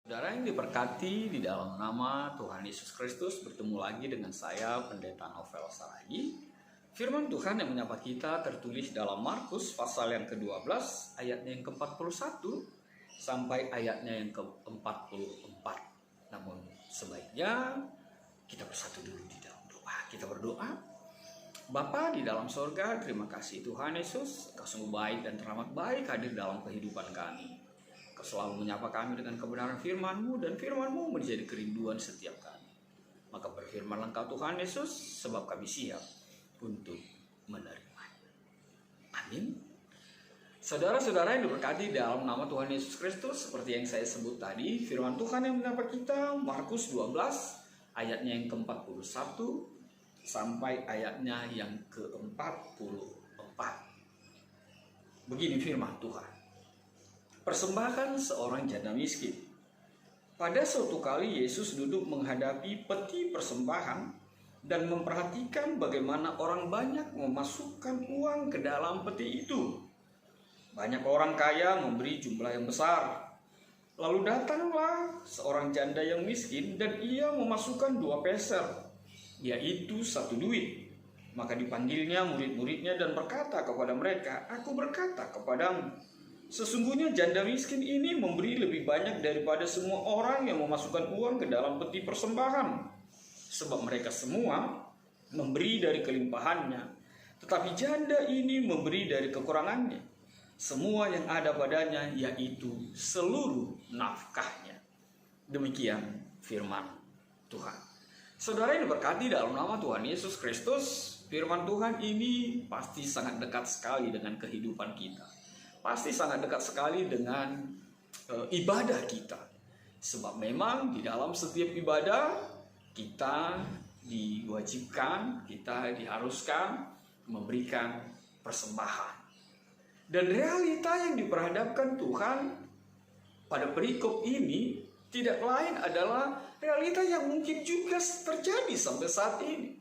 Saudara yang diberkati di dalam nama Tuhan Yesus Kristus, bertemu lagi dengan saya, Pendeta Novel Saragi. Firman Tuhan yang menyapa kita tertulis dalam Markus pasal yang ke-12, ayatnya yang ke-41 sampai ayatnya yang ke-44. Namun sebaiknya kita bersatu dulu di dalam doa. Kita berdoa. Bapa di dalam sorga, terima kasih Tuhan Yesus, Engkau sungguh baik dan teramat baik hadir dalam kehidupan kami. Kau selalu menyapa kami dengan kebenaran firman-Mu, dan firman-Mu menjadi kerinduan setiap kami. Maka berfirmanlah Engkau Tuhan Yesus, sebab kami siap untuk menerimanya. Amin. Saudara-saudara yang diberkati dalam nama Tuhan Yesus Kristus, seperti yang saya sebut tadi, firman Tuhan yang menyapa kita, Markus 12, ayatnya yang ke-41, sampai ayatnya yang ke-44. Begini firman Tuhan. Persembahan seorang janda miskin. Pada suatu kali Yesus duduk menghadapi peti persembahan dan memperhatikan bagaimana orang banyak memasukkan uang ke dalam peti itu. Banyak orang kaya memberi jumlah yang besar. Lalu datanglah seorang janda yang miskin dan ia memasukkan 2 peser, yaitu 1 duit. Maka dipanggilnya murid-muridnya dan berkata kepada mereka, "Aku berkata kepadamu, sesungguhnya janda miskin ini memberi lebih banyak daripada semua orang yang memasukkan uang ke dalam peti persembahan. Sebab mereka semua memberi dari kelimpahannya, tetapi janda ini memberi dari kekurangannya, semua yang ada padanya, yaitu seluruh nafkahnya." Demikian firman Tuhan. Saudara yang diberkati dalam nama Tuhan Yesus Kristus, firman Tuhan ini pasti sangat dekat sekali dengan kehidupan kita. Pasti sangat dekat sekali dengan ibadah kita. Sebab memang di dalam setiap ibadah kita diwajibkan, kita diharuskan memberikan persembahan. Dan realita yang diperhadapkan Tuhan pada perikop ini tidak lain adalah realita yang mungkin juga terjadi sampai saat ini.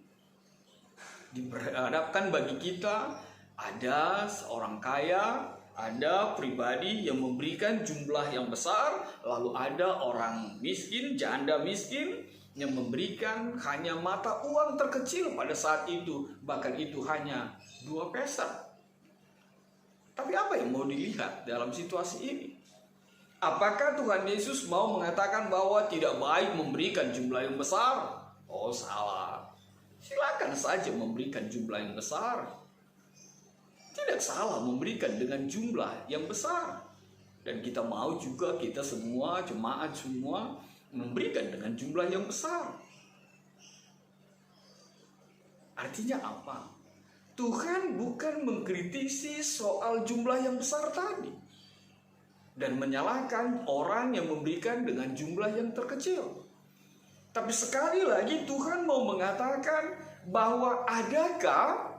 Diperhadapkan bagi kita ada seorang kaya, ada pribadi yang memberikan jumlah yang besar, lalu ada orang miskin, janda miskin yang memberikan hanya mata uang terkecil pada saat itu, bahkan itu hanya 2 peser. Tapi apa yang mau dilihat dalam situasi ini? Apakah Tuhan Yesus mau mengatakan bahwa tidak baik memberikan jumlah yang besar? Oh, salah. Silakan saja memberikan jumlah yang besar. Tidak salah memberikan dengan jumlah yang besar. Dan kita mau juga kita semua, jemaat semua, memberikan dengan jumlah yang besar. Artinya apa? Tuhan bukan mengkritisi soal jumlah yang besar tadi dan menyalahkan orang yang memberikan dengan jumlah yang terkecil. Tapi sekali lagi Tuhan mau mengatakan bahwa adakah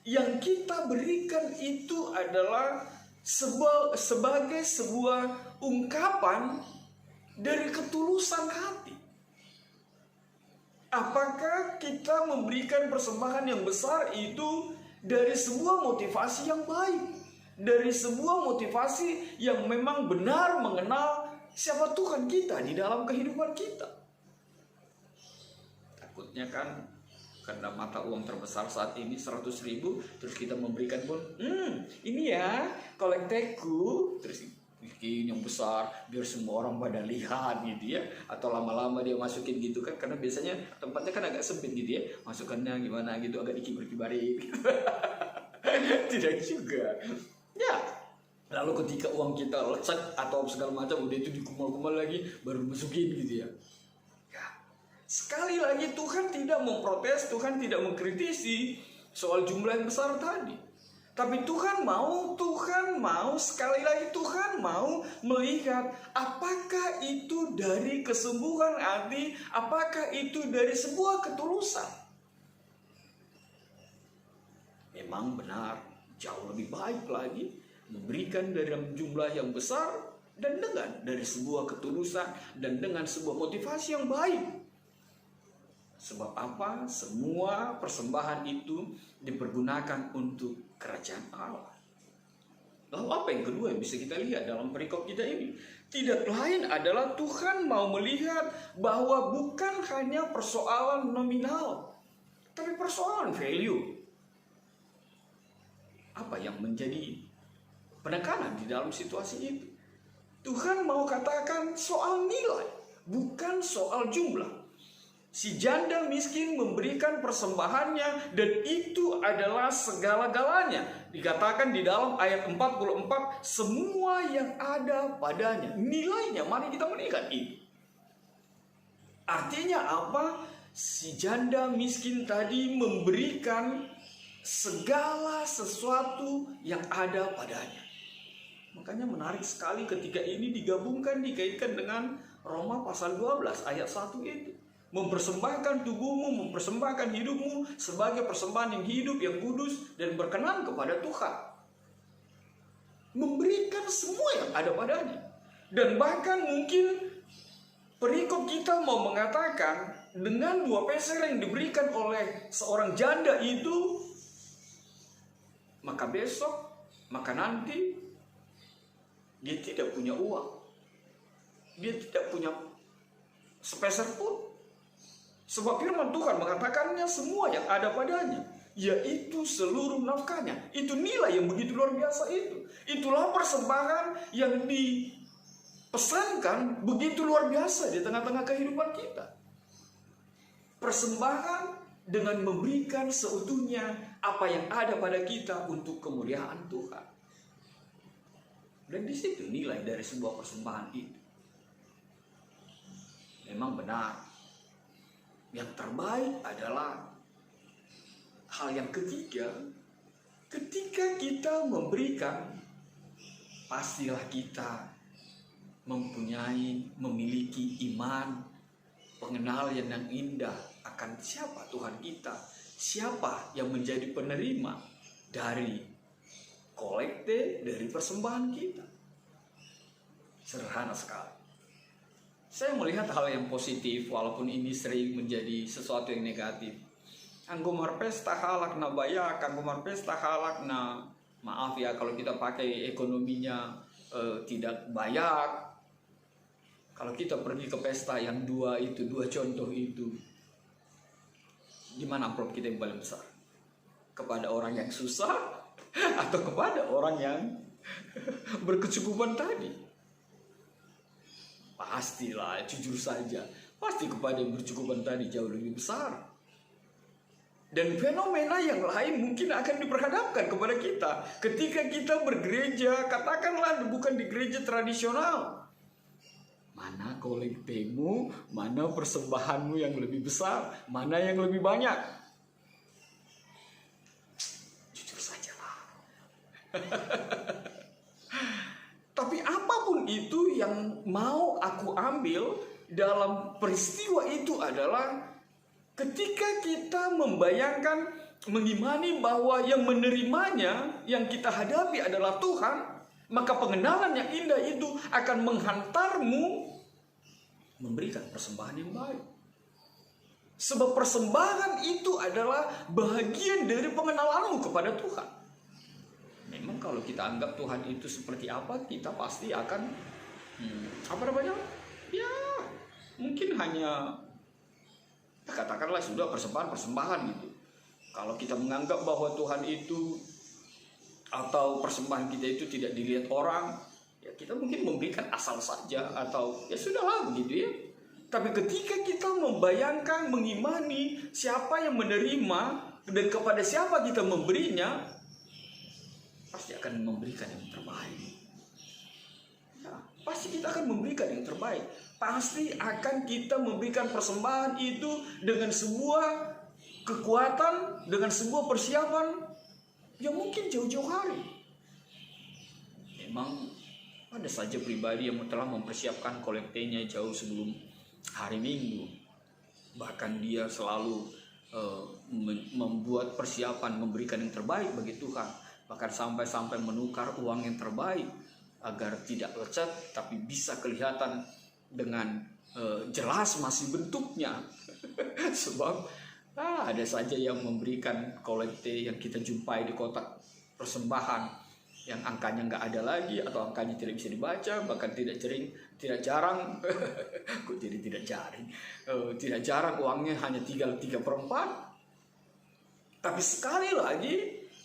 yang kita berikan itu adalah sebagai sebuah ungkapan dari ketulusan hati? Apakah kita memberikan persembahan yang besar itu dari sebuah motivasi yang baik, dari sebuah motivasi yang memang benar mengenal siapa Tuhan kita di dalam kehidupan kita? Takutnya kan karena mata uang terbesar saat ini 100.000, terus kita memberikan pun, ini ya kolekteku, terus bikin yang besar biar semua orang pada lihat gitu ya, atau lama-lama dia masukin gitu kan, karena biasanya tempatnya kan agak sempit gitu ya, masukannya gimana gitu, agak dikibar-kibarin gitu. Tidak juga ya. Lalu ketika uang kita lecek atau segala macam udah itu dikumpul-kumpul lagi baru masukin gitu ya. Sekali lagi Tuhan tidak memprotes, Tuhan tidak mengkritisi soal jumlah yang besar tadi. Tapi Tuhan mau sekali lagi Tuhan mau melihat apakah itu dari kesungguhan hati, apakah itu dari sebuah ketulusan. Memang benar, jauh lebih baik lagi memberikan dalam jumlah yang besar dan dengan dari sebuah ketulusan dan dengan sebuah motivasi yang baik. Sebab apa? Semua persembahan itu dipergunakan untuk kerajaan Allah. Lalu apa yang kedua yang bisa kita lihat dalam perikop kita ini? Tidak lain adalah Tuhan mau melihat bahwa bukan hanya persoalan nominal, tapi persoalan value. Apa yang menjadi penekanan di dalam situasi itu? Tuhan mau katakan soal nilai, bukan soal jumlah. Si janda miskin memberikan persembahannya dan itu adalah segala-galanya. Dikatakan di dalam ayat 44, semua yang ada padanya. Nilainya, mari kita melihat itu. Artinya apa? Si janda miskin tadi memberikan segala sesuatu yang ada padanya. Makanya menarik sekali ketika ini digabungkan, dikaitkan dengan Roma pasal 12 ayat 1 itu. Mempersembahkan tubuhmu, mempersembahkan hidupmu sebagai persembahan yang hidup, yang kudus, dan berkenan kepada Tuhan. Memberikan semua yang ada padanya. Dan bahkan mungkin perikop kita mau mengatakan dengan 2 peser yang diberikan oleh seorang janda itu, maka besok, maka nanti, dia tidak punya uang. Dia tidak punya sepeser pun. Sebab firman Tuhan mengatakannya semua yang ada padanya, yaitu seluruh nafkahnya. Itu nilai yang begitu luar biasa itu. Itulah persembahan yang dipesankan begitu luar biasa di tengah-tengah kehidupan kita. Persembahan dengan memberikan seutuhnya apa yang ada pada kita untuk kemuliaan Tuhan. Dan di situ nilai dari sebuah persembahan itu. Memang benar. Yang terbaik adalah hal yang ketiga, ketika kita memberikan, pastilah kita memiliki iman, pengenalan yang indah akan siapa Tuhan kita, siapa yang menjadi penerima dari kolekte, dari persembahan kita. Sederhana sekali. Saya melihat hal yang positif walaupun ini sering menjadi sesuatu yang negatif. Anggo marpesta halak na bayak, anggo marpesta halak na, maaf ya kalau kita pakai ekonominya tidak bayak. Kalau kita pergi ke pesta yang dua contoh itu, di mana amplop kita yang paling besar? Kepada orang yang susah atau kepada orang yang berkecukupan tadi? Pastilah, jujur saja, pasti kepada yang berkecukupan tadi jauh lebih besar. Dan fenomena yang lain mungkin akan diperhadapkan kepada kita ketika kita bergereja, katakanlah bukan di gereja tradisional. Mana kolektemu, mana persembahanmu yang lebih besar, mana yang lebih banyak? Jujur sajalah. Tapi apapun itu yang mau aku ambil dalam peristiwa itu adalah ketika kita membayangkan, mengimani bahwa yang menerimanya, yang kita hadapi adalah Tuhan, maka pengenalan yang indah itu akan menghantarmu memberikan persembahan yang baik. Sebab persembahan itu adalah bagian dari pengenalanmu kepada Tuhan. Memang kalau kita anggap Tuhan itu seperti apa, kita pasti akan ya mungkin hanya katakanlah sudah persembahan gitu. Kalau kita menganggap bahwa Tuhan itu atau persembahan kita itu tidak dilihat orang, ya kita mungkin memberikan asal saja atau ya sudahlah begitu ya. Tapi ketika kita membayangkan, mengimani siapa yang menerima dan kepada siapa kita memberinya, pasti akan memberikan yang terbaik. Ya, pasti kita akan memberikan yang terbaik. Pasti akan kita memberikan persembahan itu dengan sebuah kekuatan, dengan sebuah persiapan yang mungkin jauh-jauh hari. Memang ada saja pribadi yang telah mempersiapkan kolektenya jauh sebelum hari Minggu. Bahkan dia selalu membuat persiapan memberikan yang terbaik bagi Tuhan. Bahkan sampai menukar uang yang terbaik agar tidak lecet tapi bisa kelihatan dengan jelas masih bentuknya. Sebab ada saja yang memberikan kolekte yang kita jumpai di kotak persembahan yang angkanya nggak ada lagi atau angkanya tidak bisa dibaca, bahkan tidak jarang kok jadi tidak jarang uangnya hanya tinggal 3/4. Tapi sekali lagi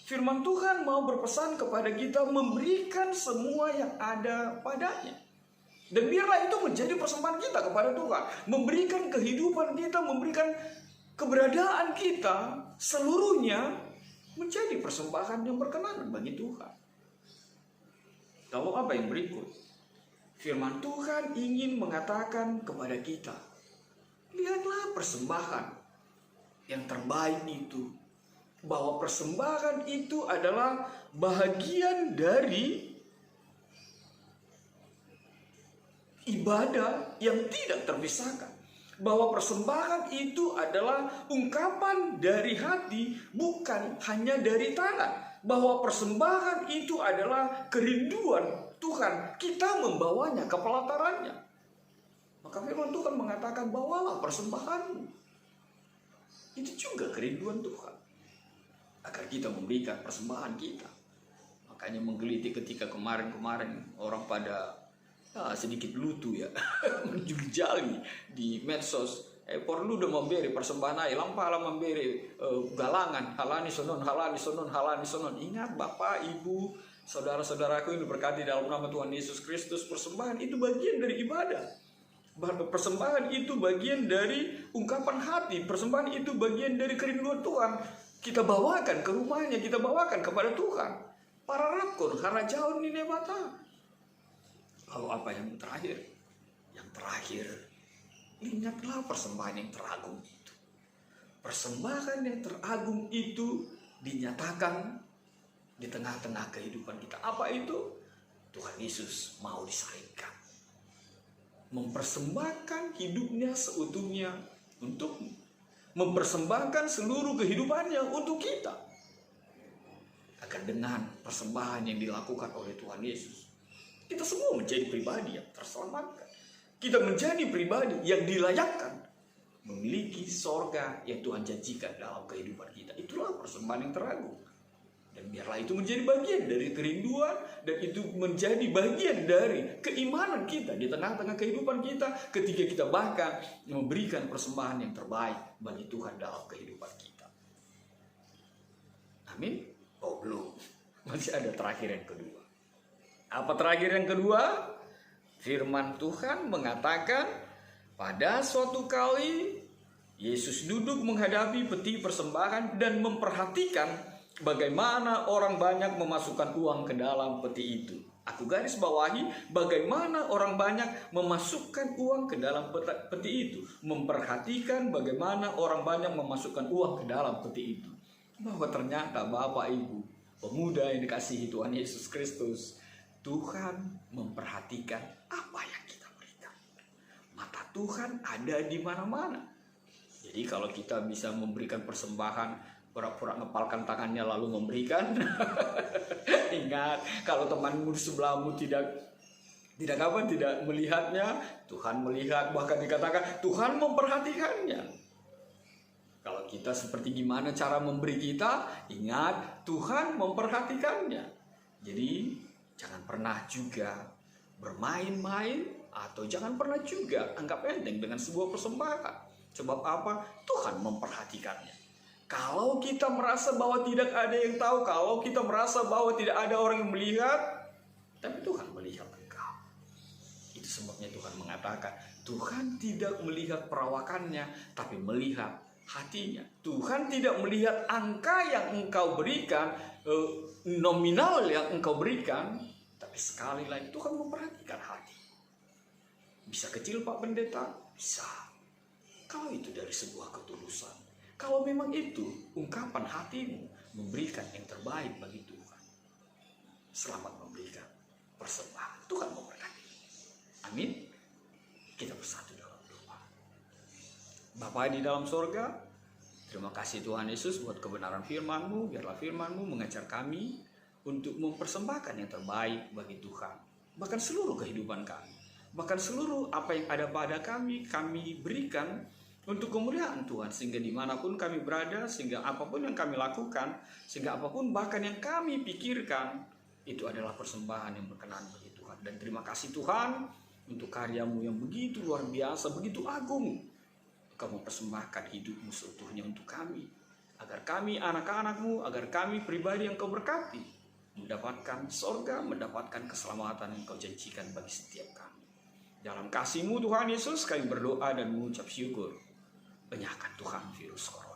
firman Tuhan mau berpesan kepada kita memberikan semua yang ada padanya. Dan biarlah itu menjadi persembahan kita kepada Tuhan, memberikan kehidupan kita, memberikan keberadaan kita seluruhnya menjadi persembahan yang berkenan bagi Tuhan. Lalu apa yang berikut? Firman Tuhan ingin mengatakan kepada kita, lihatlah persembahan yang terbaik itu, bahwa persembahan itu adalah bahagian dari ibadah yang tidak terpisahkan. Bahwa persembahan itu adalah ungkapan dari hati, bukan hanya dari tangan. Bahwa persembahan itu adalah kerinduan Tuhan, kita membawanya ke pelatarannya. Maka firman Tuhan mengatakan, bawalah persembahanmu. Itu juga kerinduan Tuhan, agar kita memberikan persembahan kita. Makanya menggelitik ketika kemarin orang pada sedikit lutu ya, menjali di medsos. Perlu udah memberi persembahan lampala memberi galangan halani sonon. Ingat Bapak, Ibu, saudara-saudaraku yang diberkati dalam nama Tuhan Yesus Kristus, persembahan itu bagian dari ibadah. Persembahan itu bagian dari ungkapan hati. Persembahan itu bagian dari kerinduan Tuhan. Kita bawakan ke rumahnya, kita bawakan kepada Tuhan. Para rakun, karena jauh ini nebata. Lalu apa yang terakhir? Yang terakhir, ingatlah persembahan yang teragung itu. Persembahan yang teragung itu dinyatakan di tengah-tengah kehidupan kita. Apa itu? Tuhan Yesus mau disalibkan, mempersembahkan hidupnya seutuhnya untuk mempersembahkan seluruh kehidupannya untuk kita. Agar dengan persembahan yang dilakukan oleh Tuhan Yesus, kita semua menjadi pribadi yang terselamatkan. Kita menjadi pribadi yang dilayakkan memiliki sorga yang Tuhan janjikan dalam kehidupan kita. Itulah persembahan yang teragung. Dan biarlah itu menjadi bagian dari kerinduan, dan itu menjadi bagian dari keimanan kita di tengah-tengah kehidupan kita, ketika kita bahkan memberikan persembahan yang terbaik bagi Tuhan dalam kehidupan kita. Amin? Oh belum, masih ada terakhir yang kedua. Apa terakhir yang kedua? Firman Tuhan mengatakan, pada suatu kali Yesus duduk menghadapi peti persembahan dan memperhatikan bagaimana orang banyak memasukkan uang ke dalam peti itu. Aku garis bawahi, bagaimana orang banyak memasukkan uang ke dalam peti itu. Memperhatikan bagaimana orang banyak memasukkan uang ke dalam peti itu. Bahwa ternyata Bapak Ibu, pemuda yang dikasihi Tuhan Yesus Kristus, Tuhan memperhatikan apa yang kita berikan. Mata Tuhan ada di mana-mana. Jadi kalau kita bisa memberikan persembahan, pura-pura ngepalkan tangannya lalu memberikan, ingat, kalau temanmu di sebelahmu tidak melihatnya, Tuhan melihat. Bahkan dikatakan Tuhan memperhatikannya. Kalau kita seperti gimana cara memberi kita, ingat, Tuhan memperhatikannya. Jadi jangan pernah juga bermain-main, atau jangan pernah juga anggap enteng dengan sebuah persembahan. Sebab apa? Tuhan memperhatikannya. Kalau kita merasa bahwa tidak ada yang tahu, kalau kita merasa bahwa tidak ada orang yang melihat, tapi Tuhan melihat engkau. Itu sebabnya Tuhan mengatakan, Tuhan tidak melihat perawakannya, tapi melihat hatinya. Tuhan tidak melihat angka yang engkau berikan, nominal yang engkau berikan, tapi sekali lagi Tuhan memperhatikan hati. Bisa kecil Pak Pendeta? Bisa. Kalau itu dari sebuah ketulusan, kalau memang itu ungkapan hatimu memberikan yang terbaik bagi Tuhan, selamat memberikan persembahan. Tuhan memberkati. Amin. Kita bersatu dalam doa. Bapa di dalam sorga, terima kasih Tuhan Yesus buat kebenaran firman-Mu. Biarlah firman-Mu mengajar kami untuk mempersembahkan yang terbaik bagi Tuhan. Bahkan seluruh kehidupan kami, bahkan seluruh apa yang ada pada kami berikan untuk kemuliaan Tuhan. Sehingga dimanapun kami berada, sehingga apapun yang kami lakukan, sehingga apapun bahkan yang kami pikirkan, itu adalah persembahan yang berkenan bagi Tuhan. Dan terima kasih Tuhan untuk karya-Mu yang begitu luar biasa, begitu agung. Engkau mempersembahkan hidupmu seutuhnya untuk kami, agar kami anak-anak-Mu, agar kami pribadi yang Kau berkati, mendapatkan sorga, mendapatkan keselamatan yang Kau janjikan bagi setiap kami. Dalam kasih-Mu Tuhan Yesus kami berdoa dan mengucap syukur. Penyahkan Tuhan virus corona.